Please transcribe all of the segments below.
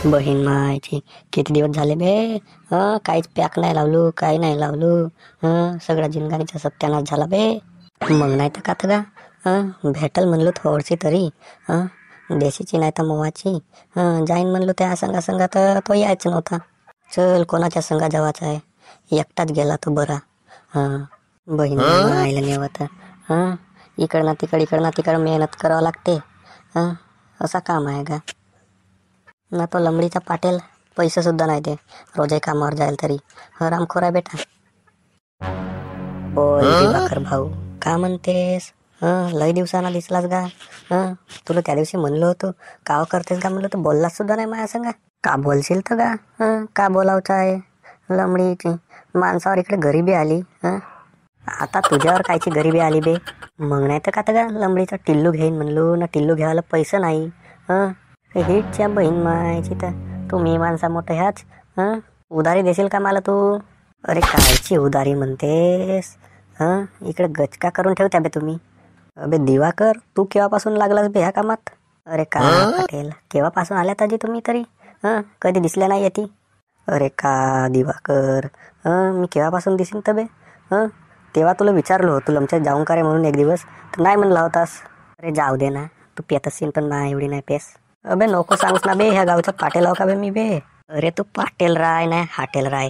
बहीण मायची किती दिवस झाले बे. काहीच पॅक नाही लावलो, काही नाही लावलो. सगळा जिंगाणीचा सत्यानाश झाला बे. मग नाही तर काथ का भेटल म्हणलो थोडीशी तरी. देशीची नाही तर मोवाची. जाईन म्हणलो त्या संघा तर तो यायच नव्हता. चल कोणाच्या संघा जावाचा आहे, एकटाच गेला तो बरा. बहीण आईला नेवत. इकडनं तिकड मेहनत करावं लागते. असा काम आहे का ना. तो लंबडीचा पाटेल पैसे सुद्धा नाही दे, रोजही कामावर जाईल तरी. रामखोर आहे बेटा. बोल दिवाकर भाऊ, का म्हणतेस? लय दिवसांना दिसलास का? तुला त्या दिवशी म्हणलो होतो काव करतेस का म्हणलं, तर बोललास सुद्धा नाही माझ्या संग. का बोलशील तर का बोलावचं आहे लंबडीची. माणसावर इकडे गरिबी आली. आता तुझ्यावर कायची गरिबी आली बे. मग नाही तर का लंबडीचा टिल्लू घेईन म्हणलो ना, टिल्लू घ्यायला पैसे नाही. हिटच्या बहीण मायची तर तुम्ही माणसा मोठं ह्याच. उधारी देशील का मला तू? अरे कायची उधारी म्हणतेस? इकडे गचका करून ठेवत्या बे तुम्ही. अबे दिवाकर, तू केव्हापासून लागलास बे ह्या कामात? अरे का पाटेल, केव्हापासून आल्यात आजी तुम्ही तरी? कधी दिसल्या नाही येती. अरे का दिवाकर, मी केव्हापासून दिसीन तर बे. तेव्हा तुला विचारलो होतो लमच्या जाऊन का रे म्हणून एक दिवस, तर नाही म्हणला होतास. अरे जाऊ दे ना, तू पेत असेल पण ना एवढी नाही पेस. अबे नको सांगूस ना बे, ह्या गावचा पाटेल का बे मी बे. अरे तू पाटेल राय नाही हाटेल राय.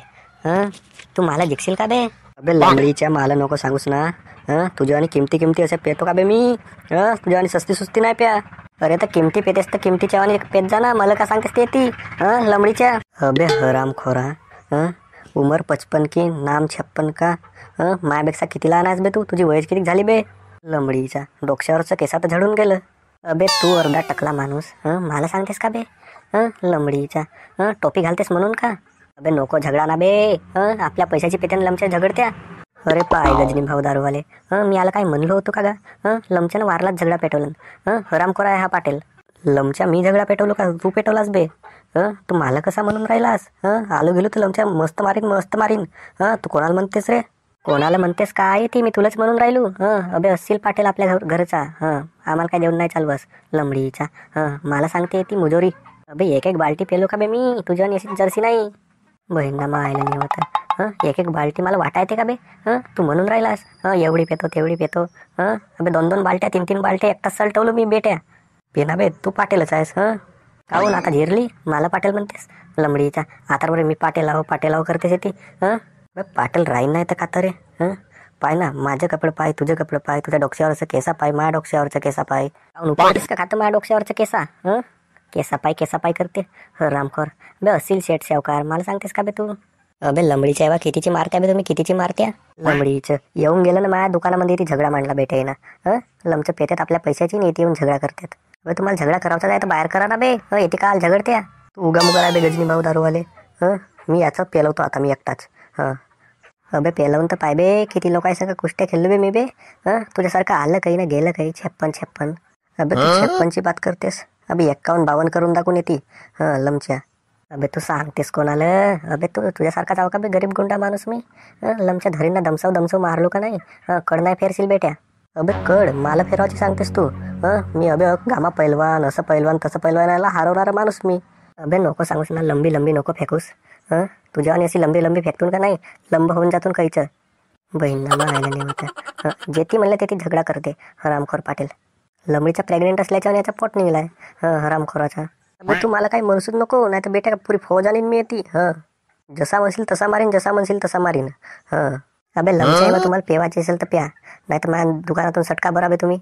तू मला जिंकशील का बे? अबे लांबडीच्या मला नको सांगूस ना. तुझ्या आणि किमती असे पेतो का बे मी? तुझ्या आणि सस्ती सुस्ती नाही प्या. अरे तर किमती पेतेस तर किमतीच्या आणि पेत जा ना, मला का सांगतेस ते ती लंबडीच्या. अबे हराम खोरा, उमर 55 की नाम 56 का. मायापेक्षा किती लहान आहेस बे तू? तुझी वयच किती झाली बे? लंबडीच्या डोक्यावरचं केसात झडून गेलं. अबे तू अर्धा टकला माणूस, मला सांगतेस का बे? लंबडीच्या टोपी घालतेस म्हणून का? अबे नको झगडा ना बे. आपल्या पैशाची पेट्याने लमच्या झगडत्या. अरे पाय गजनी भाऊ दारूवाले, मी याला काय म्हणलो होतो का गा? लमच्यानं वारलाच झगडा पेटवलं. हरामखोर आहे हा पाटेल. लमच्या मी झगडा पेटवलो का तू पेटवलास बे? तू मला कसा म्हणून राहिलास? आलो गेलो तर लमच्या मस्त मारीन. तू कोणाला म्हणतेस रे? कोणाला म्हणतेस काय ती? मी तुलाच म्हणून राहिलो. अबे असशील पाटेल आपल्या घरचा. आम्हाला काय देऊन नाही चालवस लंबडीचा. मला सांगते ती मुजोरी. अबे एक बाल्टी पेलो का बे मी? तुझ्या अशी जर्सी नाही. बहीणला मायला नाही होत. एक बाल्टी मला वाटायते का बे? तू म्हणून राहिलास एवढी पेतो तेवढी पेतो. अबे 2 बाल्ट्या 3 बाल्ट्या एकटाच सलटवलो मी बेट्या. पेना बे तू पाटेलच आहेस. काहून आता झिरली मला पाटेल म्हणतेस लंबडीचा? आता बरं मी पाटेल आहो करतेस ती. पाटेल राहीन नाही तर का रे. पाय ना माझे कपडे पाय, तुझे कपडे पाय, तुझ्या डोक्यावरचं केसा पाय, माझ्या डोक्यावरचं केसा पाय. उपवास का खातं माझ्या डोक्यावरचं केसा? केसा पाय करते रामखोर. बे असील शेठ सावकार, मला सांगतेस का बे तू? अबे लंबडीच्या एव्हा कितीची मारत्या बे तुम्ही, कितीची मारत्या? लंबडीचं येऊन गेलं ना माझ्या दुकानामध्ये, ती झगडा मांडला बेटे ना. लमचं पेत्यात आपल्या पैशाची नाही, येऊन झगडा करतात. अबे तुम्हाला झगडा करायचा आहे तर बाहेर करा ना बे. येते काल झगडत्या. तू उगा आहे बे गजनी भाऊ दारूवाले. मी याचं पेलवतो आता मी एकटाच. अबे पेलवून तर पाय बे, किती लोक आहे सगळं कुस्त्या खेळलो बे मी बे. तुझ्यासारखं आलं काही ना गेलं काही 56. अबे तू 56ची बात करतेस? अबे 51-52 करून दाखवून येते लमच्या. अबे तू सांगतेस कोणाला? अबे तू तुझ्यासारखा जाऊ का बे गरीब गुंडा माणूस मी? लमच्या धरींना दमसाव मारलो का नाही? कड नाही फेरशील बेट्या. अबे कड मला फेरवायची सांगतेस तू? मी अबे गामा पैलवान, असं पैलवान तसं पैलवानाला हरवणारा माणूस मी. अबे नको सांगूस ना, लंबी नको फेकूस. तुझ्या आणि अशी लंबी फेकतून का नाही लंब होऊन जातून काहीच. बहीणला मारायला नाही होतं. जे ती म्हणलं ते ती झगडा करते हरामखोर पाटील. लंबडीचा प्रेग्नेंट असल्याच्या याचा पोट निघलाय हरामखोराचा. अबे तू मला काही म्हणसूच नको, नाही तर बेटा पुरी फौज आणीन मी येते. जसा म्हणशील तसा मारीन, जसा म्हणशील तसा मारीन. अबे लमच्या मग तुम्हाला पेवायची असेल तर प्या, नाही तर माझ्या दुकानातून सटका बरा बे तुम्ही.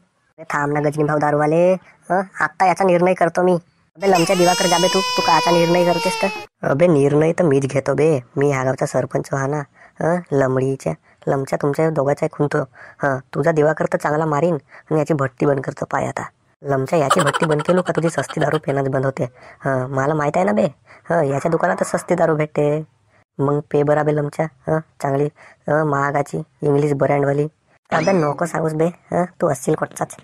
थांब ना गजनी भाऊ दारूवाले, आत्ता याचा निर्णय करतो मी. अबे लमच्या दिवाकर जाबे तू काचा निर्णय करतेस तर? अबे निर्णय तर मीच घेतो बे, मी ह्या गावचा सरपंच हा ना. लमच्या तुमच्या दोघांचा खुंतो. तुझा दिवाकर तर चांगला मारीन आणि याची भट्टी बंद करतो पाय आता. लमच्या याची भट्टी बंद केलो का तुझी सस्ती दारू पेनच बंद होते. मला माहित आहे ना बे, याच्या दुकानात सस्ती दारू भेटते. मग पे बरा बे लमच्या, चांगली महागाची इंग्लिश ब्रँडवाली. अबे नको सांगूस बे, तू असशील कोटचाच.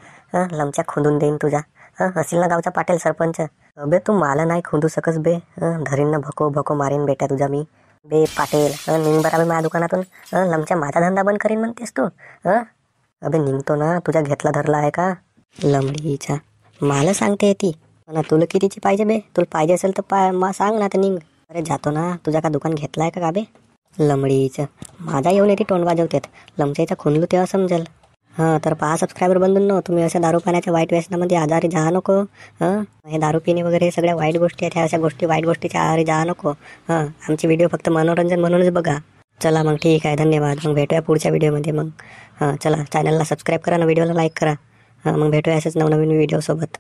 लमच्या खुंदून देईन तुझ्या. असशील ना गावचा पाटेल सरपंच. अबे तू मला नाही खुंदू सकस बे, धरीन ना भको मारीन बेटा तुझा मी. बे पाटेल निघ बरा बे माझ्या दुकानातून. लमच्या माझा धंदा बंद करीन म्हणतेस तू? अबे निघतो ना, तुझ्या घेतला धरला आहे का? लंबडीचा मला सांगते ती. ना तुला कितीची पाहिजे बे? तुला पाहिजे असेल तर सांग ना तर निघ. अरे जातो ना, तुझा का दुकान घेतलाय का बे? लमडीचं माझा येऊन येते तोंड वाजवतात. लमच्याचा खुनलू तेव्हा समजेल. हां तर 5 सबस्क्रायबर बनून न तुम्ही अशा दारू पाण्याच्या वाईट व्यसनामध्ये आजारी जा नको. हां हे दारू पिणे वगैरे हे सगळ्या वाईट गोष्टी आहेत. ह्या अशा गोष्टी वाईट गोष्टीच्या आहारी जा नको. हां आमची व्हिडिओ फक्त मनोरंजन म्हणूनच बघा. चला मग ठीक आहे, धन्यवाद. मग भेटूया पुढच्या व्हिडिओमध्ये मग. हां चला, चॅनलला सबस्क्राईब करा ना, व्हिडिओला लाईक करा. हां मग भेटूया असेच नवनवीन व्हिडिओसोबत.